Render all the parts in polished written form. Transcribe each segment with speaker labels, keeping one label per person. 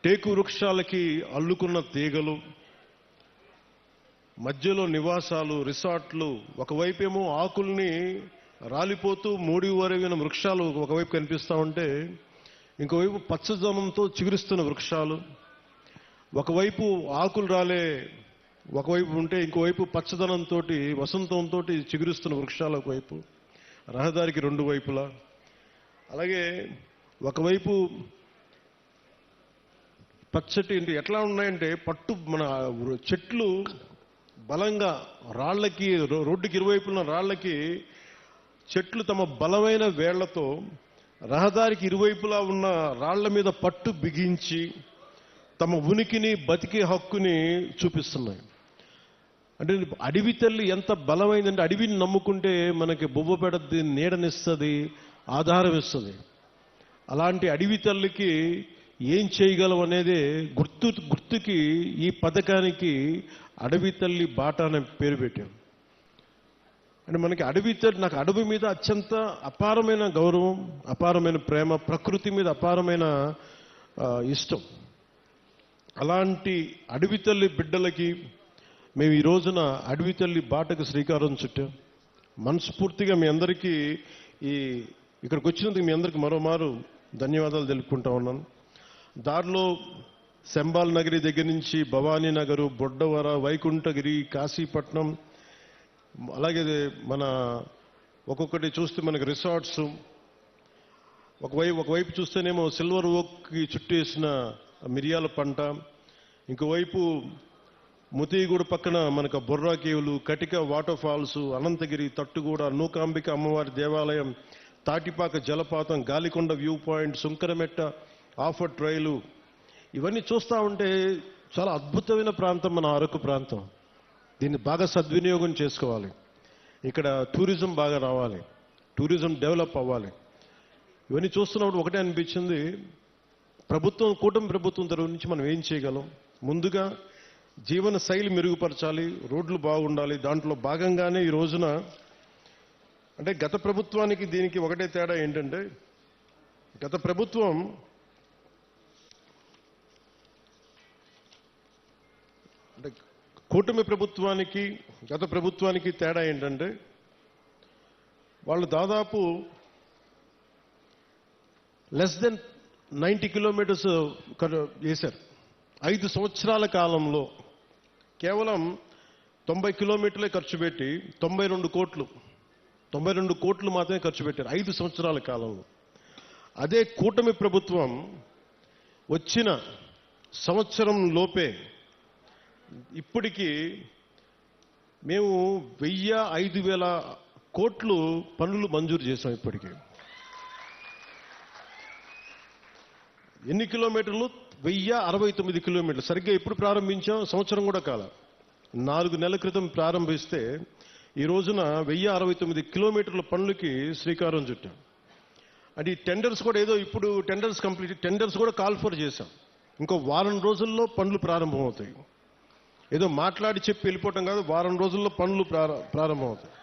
Speaker 1: టేకు వృక్షాలకి అల్లుకున్న తీగలు, మధ్యలో నివాసాలు, రిసార్ట్లు, ఒకవైపేమో ఆకుల్ని రాలిపోతూ మూడి వరగిన వృక్షాలు ఒకవైపు కనిపిస్తూ ఉంటే, ఇంకోవైపు పచ్చదనంతో చిగురిస్తున్న వృక్షాలు, ఒకవైపు ఆకులు రాలే ఒకవైపు ఉంటే ఇంకోవైపు పచ్చదనంతో వసంతంతో చిగురిస్తున్న వృక్షాలు ఒకవైపు, రహదారికి రెండు వైపులా. అలాగే ఒకవైపు పచ్చటి ఎట్లా ఉన్నాయంటే పట్టు మన చెట్లు బలంగా రాళ్లకి, రోడ్డుకి ఇరువైపున రాళ్లకి చెట్లు తమ బలమైన వేళ్లతో రహదారికి ఇరువైపులా ఉన్న రాళ్ల మీద పట్టు బిగించి తమ ఉనికిని, బతికే హక్కుని చూపిస్తున్నాయి. అంటే అడవి తల్లి ఎంత బలమైందంటే, అడవిని నమ్ముకుంటే మనకి బొబ్బ పెడద్ది, నీడనిస్తుంది, ఆధారం ఇస్తుంది. అలాంటి అడవి తల్లికి ఏం చేయగలం అనేది గుర్తుకి ఈ పథకానికి అడవి తల్లి బాట అనే పేరు పెట్టాం. అంటే మనకి అడవి తల్లి, నాకు అడవి మీద అత్యంత అపారమైన గౌరవం, అపారమైన ప్రేమ, ప్రకృతి మీద అపారమైన ఇష్టం. అలాంటి అడవి తల్లి బిడ్డలకి మేము ఈ రోజున అడవి తల్లి బాటకు శ్రీకారం చుట్టాం. మనస్ఫూర్తిగా మీ అందరికీ ఇక్కడికి వచ్చినందుకు మీ అందరికీ మరోమారు ధన్యవాదాలు తెలుపుకుంటా ఉన్నాను. దారిలో శంబాల్ నగరి దగ్గర నుంచి భవానీ నగరు, బొడ్డవర, వైకుంఠగిరి, కాశీపట్నం, అలాగే మన ఒక్కొక్కటి చూస్తే మనకి రిసార్ట్స్, ఒకవైపు చూస్తేనేమో సిల్వర్ ఓక్కి చుట్టేసిన మిరియాల పంట, ఇంకోవైపు ముతిగూడ పక్కన మనకు బొర్రా కేవులు, కటిక వాటర్ ఫాల్స్, అనంతగిరి, తట్టుగూడ, నూకాంబిక అమ్మవారి దేవాలయం, తాటిపాక జలపాతం, గాలికొండ వ్యూ పాయింట్, సుంకరమెట్ట ఆఫర్ ట్రైలు, ఇవన్నీ చూస్తూ ఉంటే చాలా అద్భుతమైన ప్రాంతం మన అరకు ప్రాంతం. దీన్ని బాగా సద్వినియోగం చేసుకోవాలి. ఇక్కడ టూరిజం బాగా రావాలి, టూరిజం డెవలప్ అవ్వాలి. ఇవన్నీ చూస్తున్నప్పుడు ఒకటే అనిపించింది, కూటమి ప్రభుత్వం తరఫు నుంచి మనం ఏం చేయగలం? ముందుగా జీవన శైలి మెరుగుపరచాలి, రోడ్లు బాగుండాలి. దాంట్లో భాగంగానే ఈ రోజున అంటే గత ప్రభుత్వానికి దీనికి ఒకటే తేడా ఏంటంటే, గత ప్రభుత్వం అంటే కూటమి ప్రభుత్వానికి గత ప్రభుత్వానికి తేడా ఏంటంటే, వాళ్ళు దాదాపు లెస్ దెన్ 90 కిలోమీటర్స్ చేశారు. 5 సంవత్సరాల కాలంలో కేవలం 90 కిలోమీటర్లే ఖర్చు పెట్టి 92 కోట్లు మాత్రమే ఖర్చు పెట్టారు 5 సంవత్సరాల కాలంలో. అదే కూటమి ప్రభుత్వం వచ్చిన సంవత్సరం లోపే ఇప్పటికీ మేము 1000-5000 కోట్లు పనులు మంజూరు చేశాం. ఇప్పటికీ ఎన్ని కిలోమీటర్లు? 1069 కిలోమీటర్లు. సరిగ్గా ఎప్పుడు ప్రారంభించాం? సంవత్సరం కూడా కాల, 4 నెలల క్రితం ప్రారంభిస్తే ఈ రోజున 1069 కిలోమీటర్ల పనులకి శ్రీకారం చుట్టాం. అంటే ఈ టెండర్స్ కూడా ఏదో ఇప్పుడు టెండర్స్ కూడా కాల్ ఫర్ చేశాం. ఇంకో వారం రోజుల్లో పనులు ప్రారంభమవుతాయి. ఏదో మాట్లాడి చెప్పి వెళ్ళిపోవటం కాదు, వారం రోజుల్లో పనులు ప్రారంభమవుతాయి.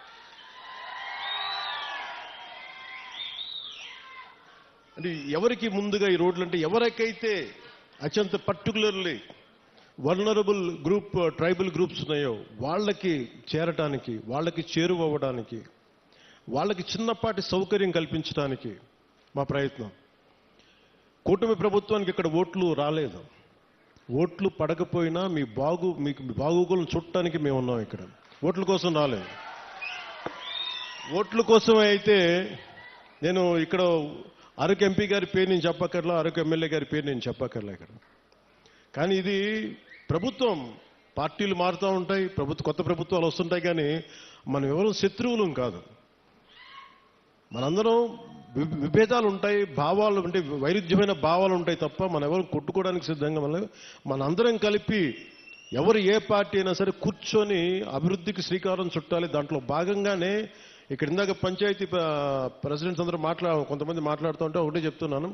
Speaker 1: అంటే ఎవరికి ముందుగా ఈ రోడ్లు అంటే, ఎవరికైతే అత్యంత particularly vulnerable group, tribal groups ఉన్నాయో వాళ్ళకి చేరటానికి, వాళ్ళకి చేరువవ్వడానికి, వాళ్ళకి చిన్నపాటి సౌకర్యం కల్పించడానికి మా ప్రయత్నం. కూటమి ప్రభుత్వానికి ఇక్కడ ఓట్లు రాలేదు. ఓట్లు పడకపోయినా మీకు బాగోగులను చుట్టానికి మేము ఉన్నాం. ఇక్కడ ఓట్ల కోసం రాలేదు. ఓట్ల కోసం అయితే నేను ఇక్కడ అరకు ఎంపీ గారి పేరు నేను చెప్పక్కర్లా, అరకు ఎమ్మెల్యే గారి పేరు నేను చెప్పక్కర్లా ఇక్కడ. కానీ ఇది ప్రభుత్వం, పార్టీలు మారుతూ ఉంటాయి, కొత్త ప్రభుత్వాలు వస్తుంటాయి. కానీ మనం ఎవరు శత్రువులం కాదు. మనందరం విభేదాలు ఉంటాయి, భావాలు అంటే వైరుధ్యమైన భావాలు ఉంటాయి తప్ప మనం ఎవరు కొట్టుకోవడానికి సిద్ధంగా మనందరం కలిపి ఎవరు ఏ పార్టీ అయినా సరే కూర్చొని అభివృద్ధికి శ్రీకారం చుట్టాలి. దాంట్లో భాగంగానే ఇక్కడ ఇందాక పంచాయతీ ప్రెసిడెంట్స్ అందరూ కొంతమంది మాట్లాడుతూ ఉంటే ఒకటే చెప్తున్నాను.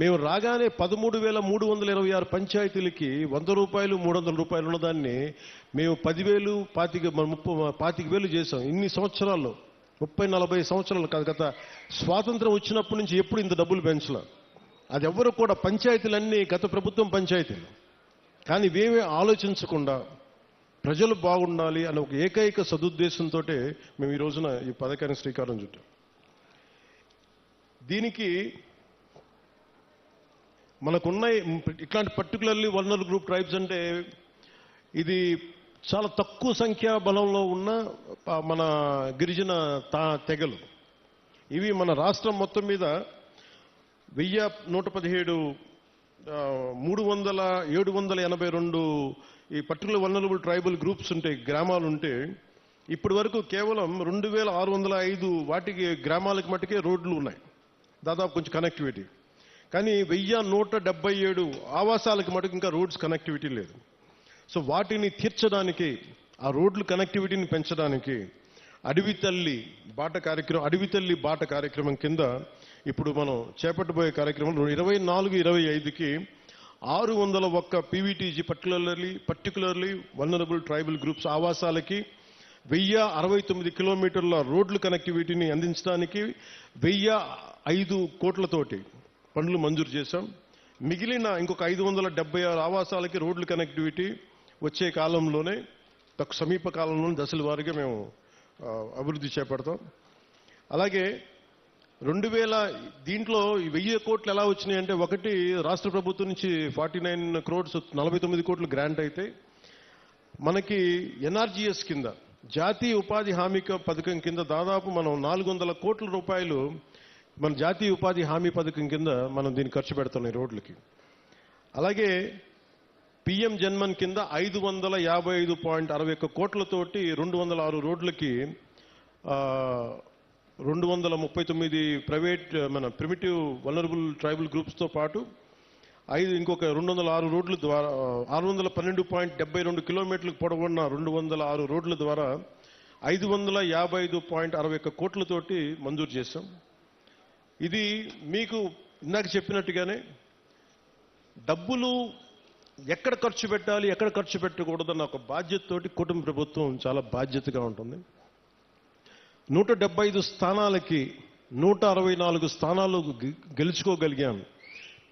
Speaker 1: మేము రాగానే 13,326 పంచాయతీలకి 100 రూపాయలు 300 రూపాయలు ఉన్నదాన్ని మేము 10,000 25,000 చేశాం. ఇన్ని సంవత్సరాల్లో 30-40 సంవత్సరాలు కాదు, గత స్వాతంత్రం వచ్చినప్పటి నుంచి ఎప్పుడు ఇంత డబ్బులు పెంచలే. అది ఎవ్వరు కూడా పంచాయతీలన్నీ గత ప్రభుత్వం పంచాయతీలు, కానీ ఇవేమీ ఆలోచించకుండా ప్రజలు బాగుండాలి అనే ఒక ఏకైక సదుద్దేశంతో మేము ఈ రోజున ఈ పథకానికి శ్రీకారం చుట్టాం. దీనికి మనకున్న ఇట్లాంటి పర్టికులర్లీ వల్నరబుల్ గ్రూప్ ట్రైబ్స్ అంటే ఇది చాలా తక్కువ సంఖ్యా బలంలో ఉన్న మన గిరిజన తెగలు. ఇవి మన రాష్ట్రం మొత్తం మీద 1117 782 ఈ పర్టికులర్ వల్నరబుల్ ట్రైబల్ గ్రూప్స్ ఉంటే, గ్రామాలు ఉంటే, ఇప్పటి వరకు కేవలం 2605 వాటికి గ్రామాలకు మట్టుకే రోడ్లు ఉన్నాయి, దాదాపు కొంచెం కనెక్టివిటీ. కానీ 1177 ఆవాసాలకు మటుకు ఇంకా రోడ్స్ కనెక్టివిటీ లేదు. సో వాటిని తీర్చడానికి, ఆ రోడ్లు కనెక్టివిటీని పెంచడానికి అడవి తల్లి బాట కార్యక్రమం కింద ఇప్పుడు మనం చేపట్టబోయే కార్యక్రమం 24-25కి 601 PVTG particularly vulnerable tribal groups ఆవాసాలకి 1069 కిలోమీటర్ల రోడ్లు కనెక్టివిటీని అందించడానికి 1005 కోట్లతోటి పనులు మంజూరు చేశాం. మిగిలిన ఇంకొక 576 ఆవాసాలకి రోడ్లు కనెక్టివిటీ వచ్చే కాలంలోనే, సమీప కాలంలోనే దశల వారీగా మేము అభివృద్ధి చేపడతాం. అలాగే 2000 దీంట్లో 1000 కోట్లు ఎలా వచ్చినాయంటే, ఒకటి రాష్ట్ర ప్రభుత్వం నుంచి 49 crores 49 కోట్లు గ్రాంట్ అయితే, మనకి ఎన్ఆర్జీఎస్ కింద జాతీయ ఉపాధి హామీ పథకం కింద దాదాపు మనం 400 కోట్ల రూపాయలు మన జాతీయ ఉపాధి హామీ పథకం కింద మనం దీన్ని ఖర్చు పెడుతున్నాం రోడ్లకి. అలాగే పిఎం జన్మన్ కింద 555.61 కోట్లతోటి 206 రోడ్లకి 239 ప్రైవేట్ మన ప్రిమిటివ్ వల్నరబుల్ ట్రైబల్ గ్రూప్స్తో పాటు ఇంకొక 206 రోడ్ల ద్వారా 612.72 కిలోమీటర్లకు పొడవున్న 206 రోడ్ల ద్వారా 555.61 కోట్లతోటి మంజూరు చేశాం. ఇది మీకు ఇందాక చెప్పినట్టుగానే డబ్బులు ఎక్కడ ఖర్చు పెట్టాలి, ఎక్కడ ఖర్చు పెట్టకూడదన్న ఒక బాధ్యతతోటి కుటుంబ ప్రభుత్వం చాలా బాధ్యతగా ఉంటుంది. 175 స్థానాలకి 164 స్థానాలు గెలుచుకోగలిగాం.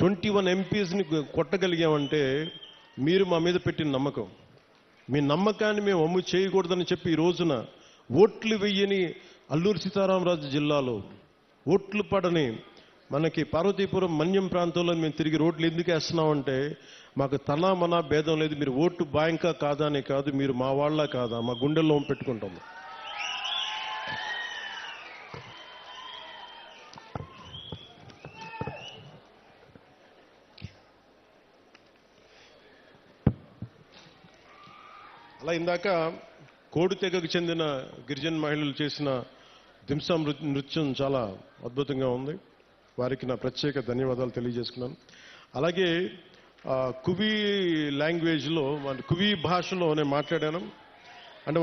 Speaker 1: 21 ఎంపీస్ని కొట్టగలిగామంటే మీరు మా మీద పెట్టిన నమ్మకం. మీ నమ్మకాన్ని మేము అమ్ము చేయకూడదని చెప్పి ఈ రోజున ఓట్లు వెయ్యని అల్లూరు సీతారామరాజు జిల్లాలో ఓట్లు పడని మనకి పార్వతీపురం మన్యం ప్రాంతంలో మేము తిరిగి రోడ్లు ఎందుకు వేస్తున్నామంటే, మాకు తనా మనా భేదం లేదు, మీరు ఓటు బ్యాంకా కాదా అనే కాదు, మీరు మా వాళ్ళ కాదా, మా గుండెల్లో పెట్టుకుంటాము. అలా ఇందాక కోడి తెగకు చెందిన గిరిజన మహిళలు చేసిన దింసా నృత్యం చాలా అద్భుతంగా ఉంది. వారికి నా ప్రత్యేక ధన్యవాదాలు తెలియజేసుకున్నాను. అలాగే కువి లాంగ్వేజ్లో, కువి భాషలో నేను మాట్లాడాను. అంటే